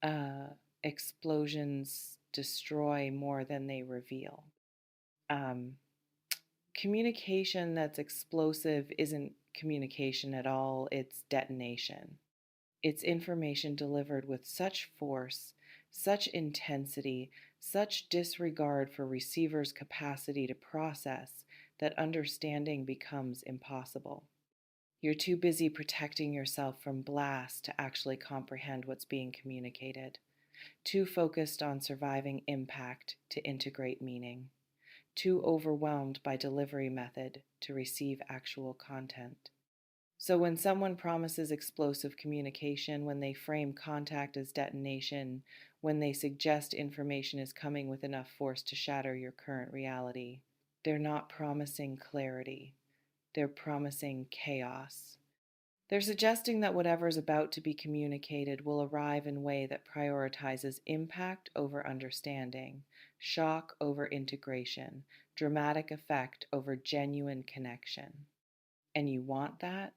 uh, explosions destroy more than they reveal. Um, Communication that's explosive isn't communication at all, it's detonation. It's information delivered with such force, such intensity, such disregard for receivers' capacity to process that understanding becomes impossible. You're too busy protecting yourself from blast to actually comprehend what's being communicated, too focused on surviving impact to integrate meaning, too overwhelmed by delivery method to receive actual content. So when someone promises explosive communication, when they frame contact as detonation, when they suggest information is coming with enough force to shatter your current reality, they're not promising clarity. They're promising chaos. They're suggesting that whatever is about to be communicated will arrive in a way that prioritizes impact over understanding, shock over integration, dramatic effect over genuine connection. And you want that?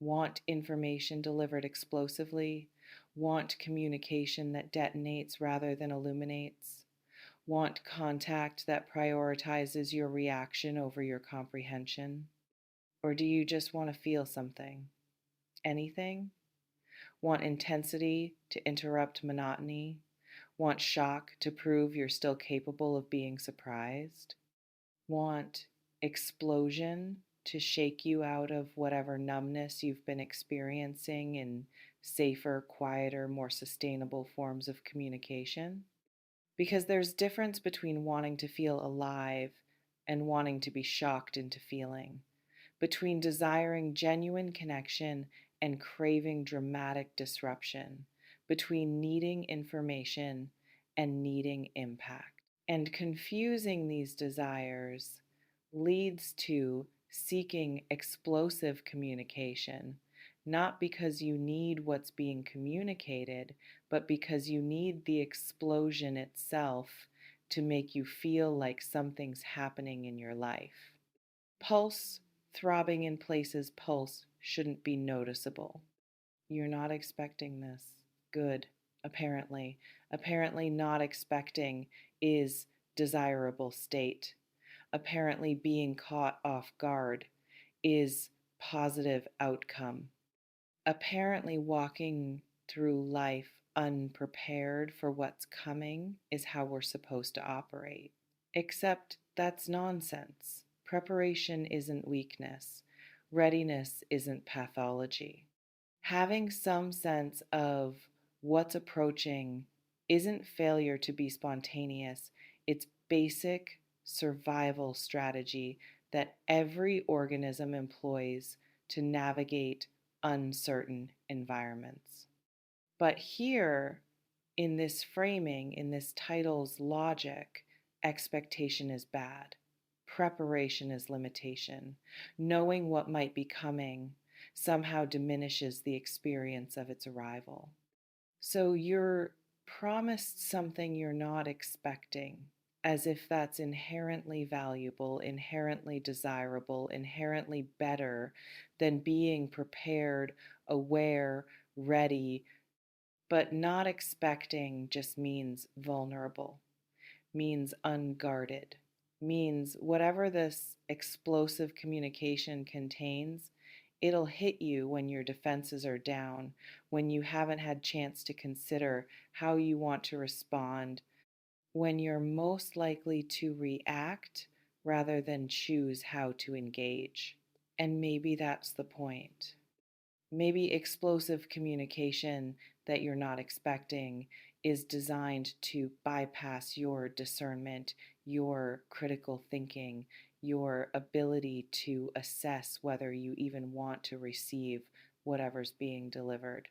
Want information delivered explosively? Want communication that detonates rather than illuminates? Want contact that prioritizes your reaction over your comprehension? Or do you just want to feel something? Anything? Want intensity to interrupt monotony? Want shock to prove you're still capable of being surprised? Want explosion to shake you out of whatever numbness you've been experiencing in safer, quieter, more sustainable forms of communication? Because there's difference between wanting to feel alive and wanting to be shocked into feeling, between desiring genuine connection and craving dramatic disruption, between needing information and needing impact. And confusing these desires leads to seeking explosive communication, not because you need what's being communicated, but because you need the explosion itself to make you feel like something's happening in your life. Pulse throbbing in places pulse shouldn't be noticeable. You're not expecting this. Good, apparently. Apparently, not expecting is desirable state. Apparently, being caught off guard is positive outcome. Apparently, walking through life unprepared for what's coming is how we're supposed to operate. Except that's nonsense. Preparation isn't weakness. Readiness isn't pathology. Having some sense of what's approaching isn't failure to be spontaneous, it's basic survival strategy that every organism employs to navigate uncertain environments. But here, in this framing, in this title's logic, expectation is bad. Preparation is limitation. Knowing what might be coming somehow diminishes the experience of its arrival. So you're promised something you're not expecting, as if that's inherently valuable, inherently desirable, inherently better than being prepared, aware, ready, but not expecting just means vulnerable, means unguarded, means whatever this explosive communication contains, it'll hit you when your defenses are down, when you haven't had chance to consider how you want to respond, when you're most likely to react rather than choose how to engage. And maybe that's the point. Maybe explosive communication that you're not expecting is designed to bypass your discernment, your critical thinking, your ability to assess whether you even want to receive whatever's being delivered.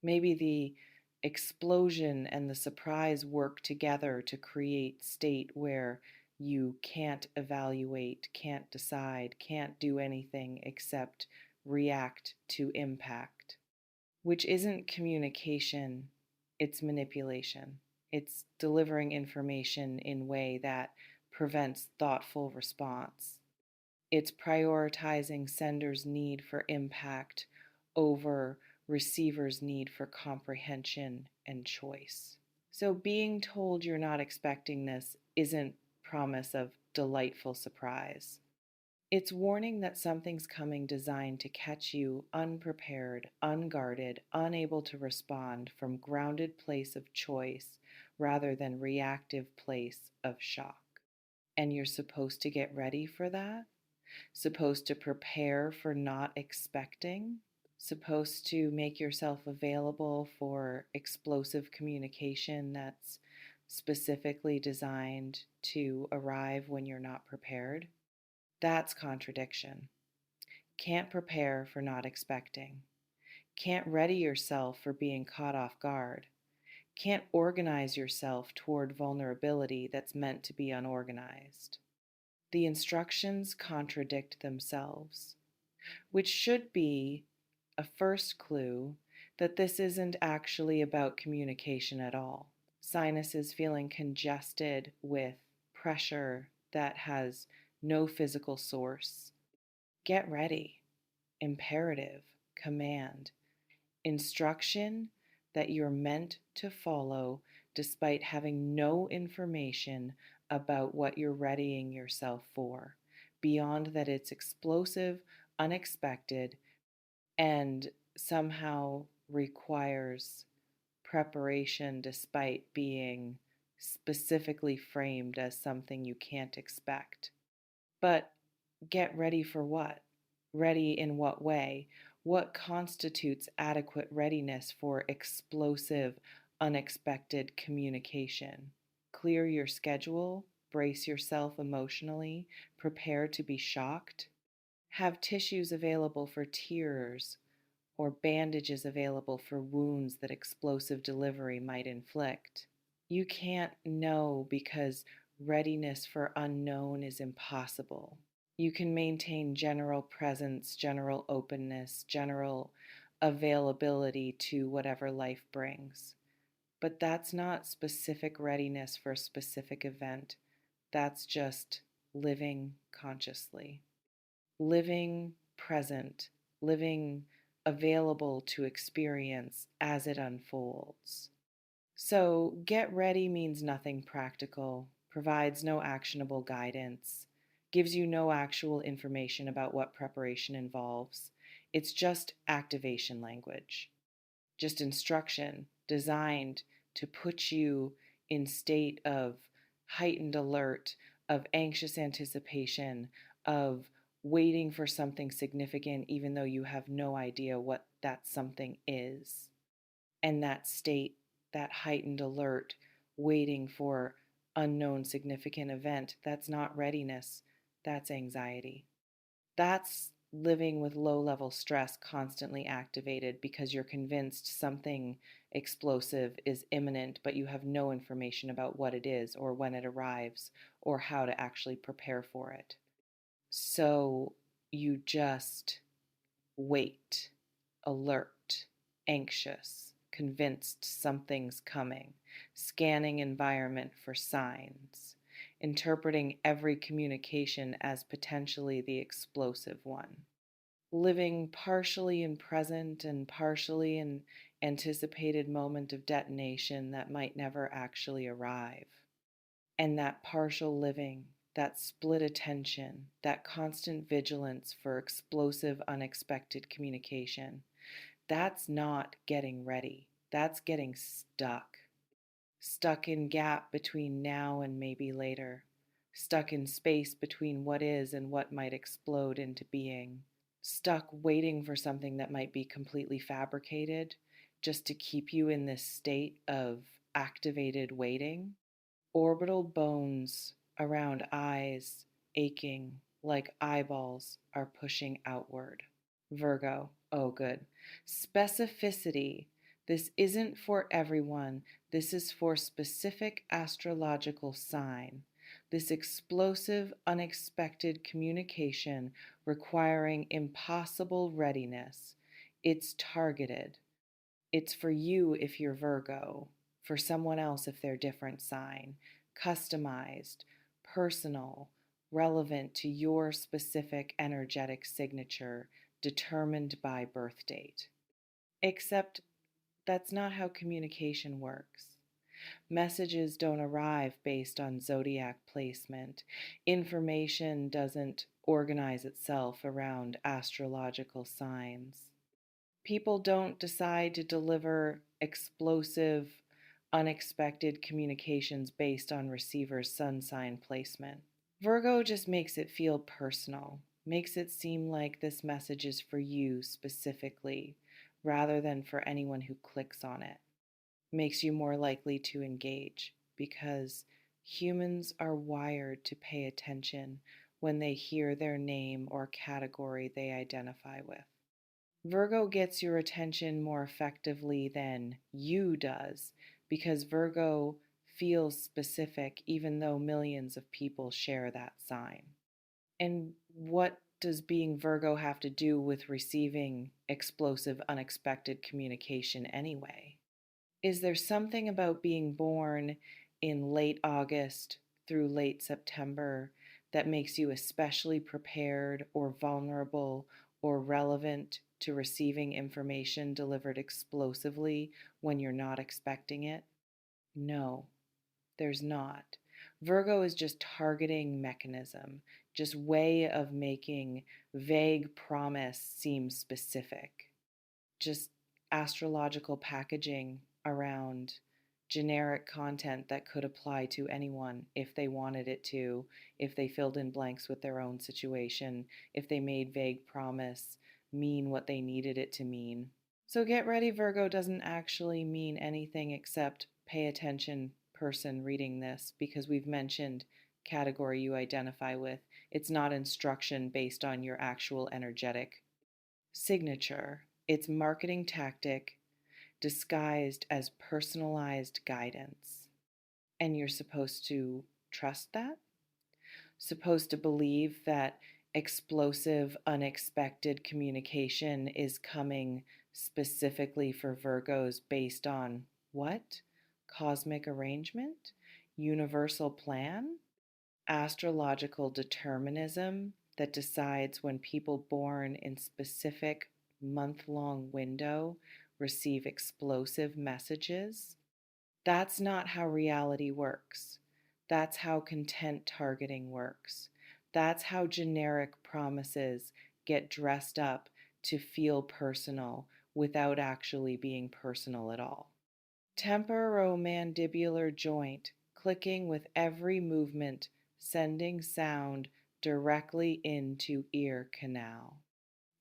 Maybe the explosion and the surprise work together to create state where you can't evaluate, can't decide, can't do anything except react to impact, which isn't communication, it's manipulation. It's delivering information in a way that prevents thoughtful response. It's prioritizing sender's need for impact over receiver's need for comprehension and choice. So being told you're not expecting this isn't promise of delightful surprise. It's warning that something's coming designed to catch you unprepared, unguarded, unable to respond from grounded place of choice rather than reactive place of shock. And you're supposed to get ready for that, supposed to prepare for not expecting, supposed to make yourself available for explosive communication that's specifically designed to arrive when you're not prepared. That's contradiction. Can't prepare for not expecting. Can't ready yourself for being caught off guard. Can't organize yourself toward vulnerability that's meant to be unorganized. The instructions contradict themselves, which should be a first clue that this isn't actually about communication at all. Sinuses feeling congested with pressure that has no physical source. Get ready. Imperative, command, instruction that you're meant to follow despite having no information about what you're readying yourself for, beyond that it's explosive, unexpected, and somehow requires preparation despite being specifically framed as something you can't expect. But get ready for what? Ready in what way? What constitutes adequate readiness for explosive, unexpected communication? Clear your schedule, brace yourself emotionally, prepare to be shocked. Have tissues available for tears or bandages available for wounds that explosive delivery might inflict. You can't know because readiness for unknown is impossible. You can maintain general presence, general openness, general availability to whatever life brings. But that's not specific readiness for a specific event. That's just living consciously, living present, living available to experience as it unfolds. So, get ready means nothing practical, provides no actionable guidance, gives you no actual information about what preparation involves. It's just activation language, just instruction designed to put you in state of heightened alert, of anxious anticipation, of waiting for something significant even though you have no idea what that something is. And that state, that heightened alert, waiting for unknown significant event, that's not readiness, that's anxiety. That's living with low level stress constantly activated because you're convinced something explosive is imminent, but you have no information about what it is or when it arrives or how to actually prepare for it. So you just wait, alert, anxious, convinced something's coming, scanning environment for signs, interpreting every communication as potentially the explosive one, living partially in present and partially in anticipated moment of detonation that might never actually arrive. And that partial living, that split attention, that constant vigilance for explosive, unexpected communication, that's not getting ready. That's getting stuck. Stuck in gap between now and maybe later. Stuck in space between what is and what might explode into being. Stuck waiting for something that might be completely fabricated just to keep you in this state of activated waiting. Orbital bones around eyes aching like eyeballs are pushing outward. Virgo, oh good. Specificity. This isn't for everyone. This is for specific astrological sign. This explosive, unexpected communication requiring impossible readiness. It's targeted. It's for you if you're Virgo, for someone else if they're different sign, customized, personal, relevant to your specific energetic signature, determined by birth date. Except that's not how communication works. Messages don't arrive based on zodiac placement. Information doesn't organize itself around astrological signs. People don't decide to deliver explosive, unexpected communications based on receiver's sun sign placement. Virgo just makes it feel personal, makes it seem like this message is for you specifically, rather than for anyone who clicks on it. Makes you more likely to engage because humans are wired to pay attention when they hear their name or category they identify with. Virgo gets your attention more effectively than you does because Virgo feels specific even though millions of people share that sign. And what does being Virgo have to do with receiving explosive, unexpected communication anyway? Is there something about being born in late August through late September that makes you especially prepared or vulnerable or relevant to receiving information delivered explosively when you're not expecting it? No, there's not. Virgo is just targeting mechanism, just way of making vague promise seem specific, just astrological packaging around generic content that could apply to anyone if they wanted it to, if they filled in blanks with their own situation, if they made vague promise mean what they needed it to mean. So get ready, Virgo doesn't actually mean anything except pay attention, person reading this, because we've mentioned category you identify with. It's not instruction based on your actual energetic signature. It's marketing tactic disguised as personalized guidance. And you're supposed to trust that? Supposed to believe that explosive, unexpected communication is coming specifically for Virgos based on what? Cosmic arrangement? Universal plan? Astrological determinism that decides when people born in specific month-long window receive explosive messages? That's not how reality works. That's how content targeting works. That's how generic promises get dressed up to feel personal without actually being personal at all. Temporomandibular joint clicking with every movement, sending sound directly into ear canal.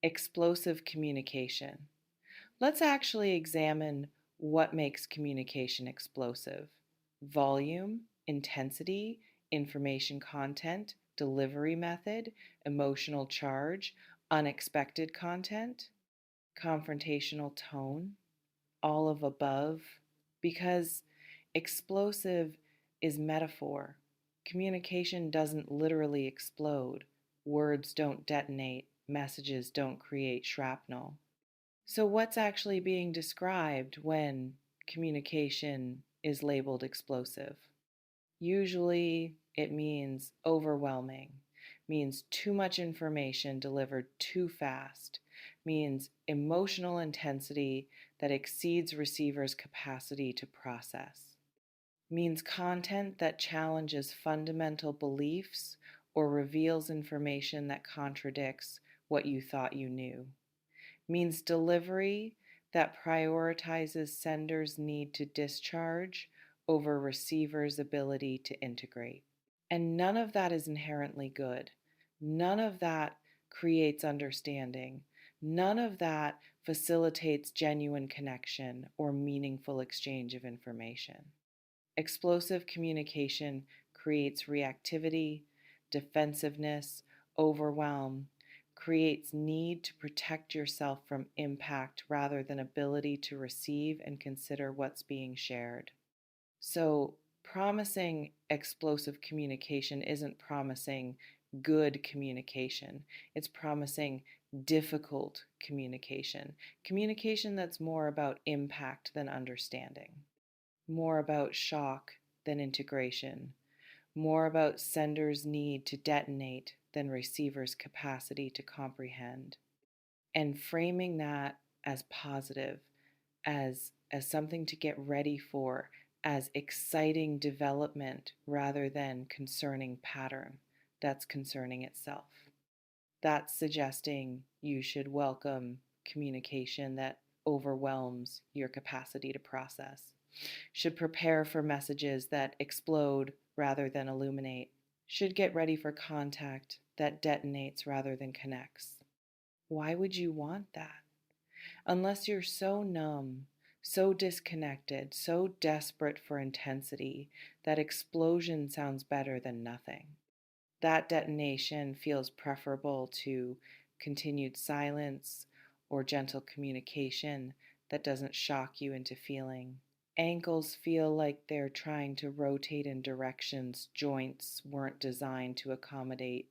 Explosive communication. Let's actually examine what makes communication explosive. Volume, intensity, information content, delivery method, emotional charge, unexpected content, confrontational tone, all of above, because explosive is metaphor. Communication doesn't literally explode. Words don't detonate. Messages don't create shrapnel. So, what's actually being described when communication is labeled explosive? Usually, it means overwhelming, means too much information delivered too fast, means emotional intensity that exceeds receivers' capacity to process, means content that challenges fundamental beliefs or reveals information that contradicts what you thought you knew, means delivery that prioritizes sender's need to discharge over receiver's ability to integrate. And none of that is inherently good. None of that creates understanding. None of that facilitates genuine connection or meaningful exchange of information. Explosive communication creates reactivity, defensiveness, overwhelm, creates need to protect yourself from impact rather than ability to receive and consider what's being shared. So, promising explosive communication isn't promising good communication, it's promising difficult communication. Communication that's more about impact than understanding, more about shock than integration, more about sender's need to detonate than receiver's capacity to comprehend, and framing that as positive, as something to get ready for, as exciting development rather than concerning pattern that's concerning itself. That's suggesting you should welcome communication that overwhelms your capacity to process. Should prepare for messages that explode rather than illuminate. Should get ready for contact that detonates rather than connects. Why would you want that? Unless you're so numb, so disconnected, so desperate for intensity that explosion sounds better than nothing. That detonation feels preferable to continued silence or gentle communication that doesn't shock you into feeling. Ankles feel like they're trying to rotate in directions joints weren't designed to accommodate.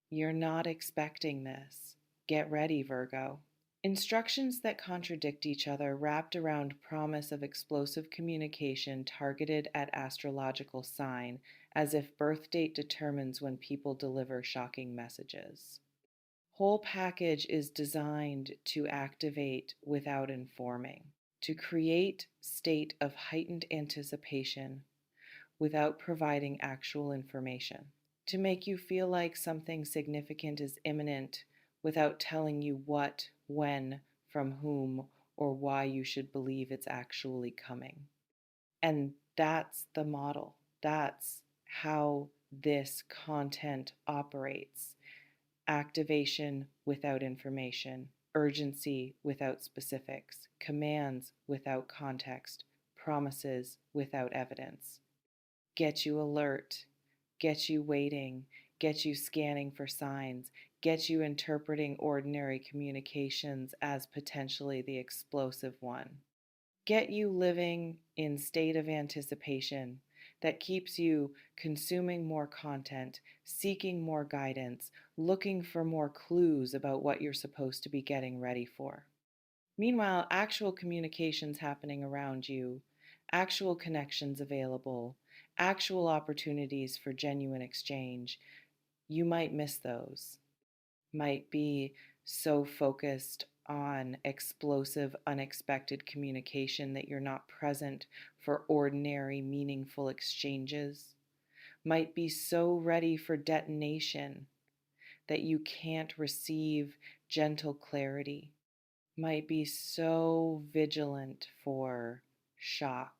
You're not expecting this. Get ready, Virgo. Instructions that contradict each other wrapped around promise of explosive communication targeted at astrological sign as if birth date determines when people deliver shocking messages. Whole package is designed to activate without informing, to create state of heightened anticipation without providing actual information, to make you feel like something significant is imminent without telling you what, when, from whom, or why you should believe it's actually coming. And that's the model. That's how this content operates. Activation without information, urgency without specifics, commands without context, promises without evidence. Get you alert, get you waiting, get you scanning for signs, get you interpreting ordinary communications as potentially the explosive one. Get you living in state of anticipation that keeps you consuming more content, seeking more guidance, looking for more clues about what you're supposed to be getting ready for. Meanwhile, actual communications happening around you, actual connections available, actual opportunities for genuine exchange, you might miss those. Might be so focused on explosive, unexpected communication that you're not present for ordinary, meaningful exchanges. Might be so ready for detonation that you can't receive gentle clarity. Might be so vigilant for shock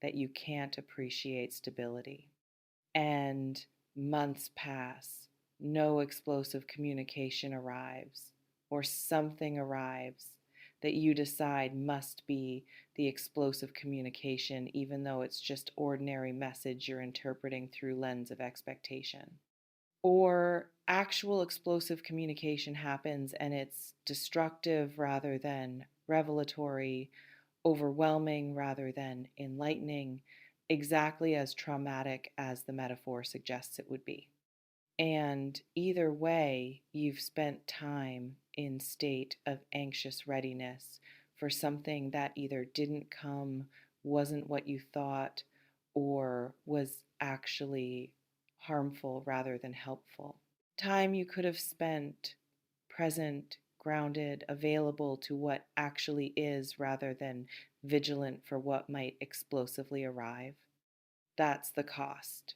that you can't appreciate stability. And months pass, no explosive communication arrives, or something arrives that you decide must be the explosive communication, even though it's just ordinary message you're interpreting through lens of expectation. Or actual explosive communication happens and it's destructive rather than revelatory, overwhelming rather than enlightening, exactly as traumatic as the metaphor suggests it would be. And either way, you've spent time in state of anxious readiness for something that either didn't come, wasn't what you thought, or was actually harmful rather than helpful. Time you could have spent present, grounded, available to what actually is rather than vigilant for what might explosively arrive. That's the cost.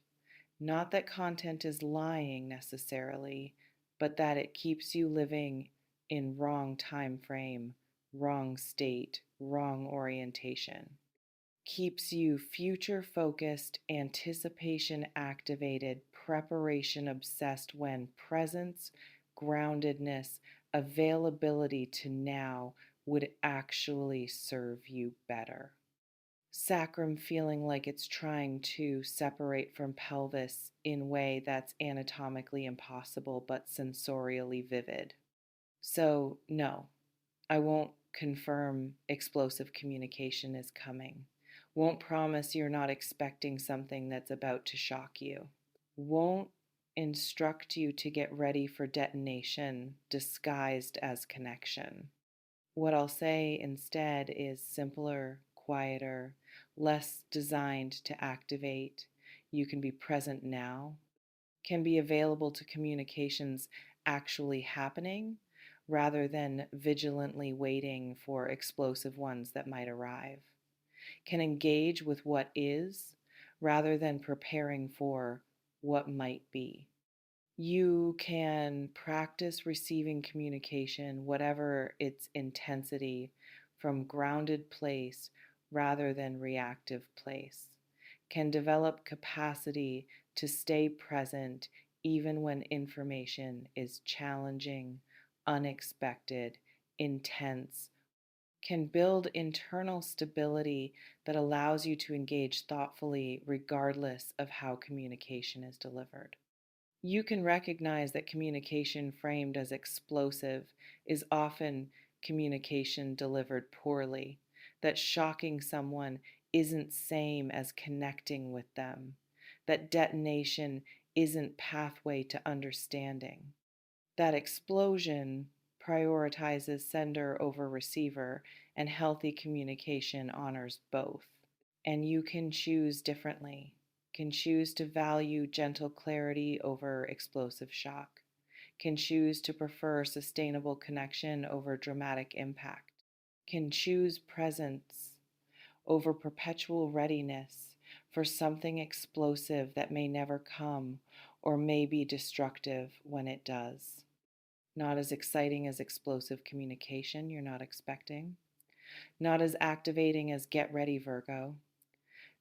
Not that content is lying necessarily, but that it keeps you living in wrong time frame, wrong state, wrong orientation. Keeps you future focused, anticipation activated, preparation obsessed when presence, groundedness, availability to now would actually serve you better. Sacrum feeling like it's trying to separate from pelvis in a way that's anatomically impossible but sensorially vivid. So, no, I won't confirm explosive communication is coming. Won't promise you're not expecting something that's about to shock you. Won't instruct you to get ready for detonation disguised as connection. What I'll say instead is simpler, quieter, less designed to activate. You can be present now, can be available to communications actually happening rather than vigilantly waiting for explosive ones that might arrive, can engage with what is rather than preparing for what might be. You can practice receiving communication, whatever its intensity, from grounded place rather than reactive place. Can develop capacity to stay present even when information is challenging, unexpected, intense. Can build internal stability that allows you to engage thoughtfully regardless of how communication is delivered. You can recognize that communication framed as explosive is often communication delivered poorly, that shocking someone isn't same as connecting with them, that detonation isn't pathway to understanding. That explosion prioritizes sender over receiver, and healthy communication honors both. And you can choose differently, can choose to value gentle clarity over explosive shock, can choose to prefer sustainable connection over dramatic impact, can choose presence over perpetual readiness for something explosive that may never come or may be destructive when it does. Not as exciting as explosive communication you're not expecting, not as activating as get ready, Virgo,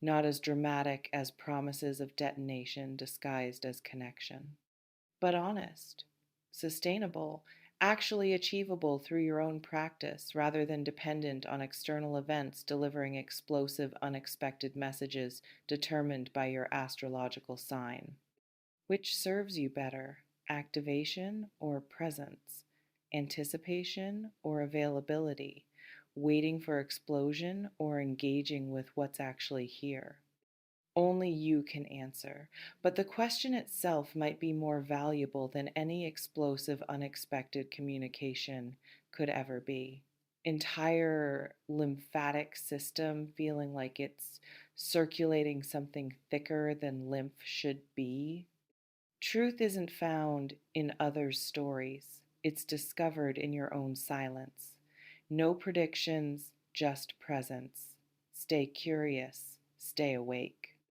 not as dramatic as promises of detonation disguised as connection, but honest, sustainable, actually achievable through your own practice rather than dependent on external events delivering explosive, unexpected messages determined by your astrological sign. Which serves you better, activation or presence, anticipation or availability, waiting for explosion or engaging with what's actually here? Only you can answer, but the question itself might be more valuable than any explosive, unexpected communication could ever be. Entire lymphatic system feeling like it's circulating something thicker than lymph should be. Truth isn't found in others' stories, it's discovered in your own silence. No predictions, just presence. Stay curious, stay awake.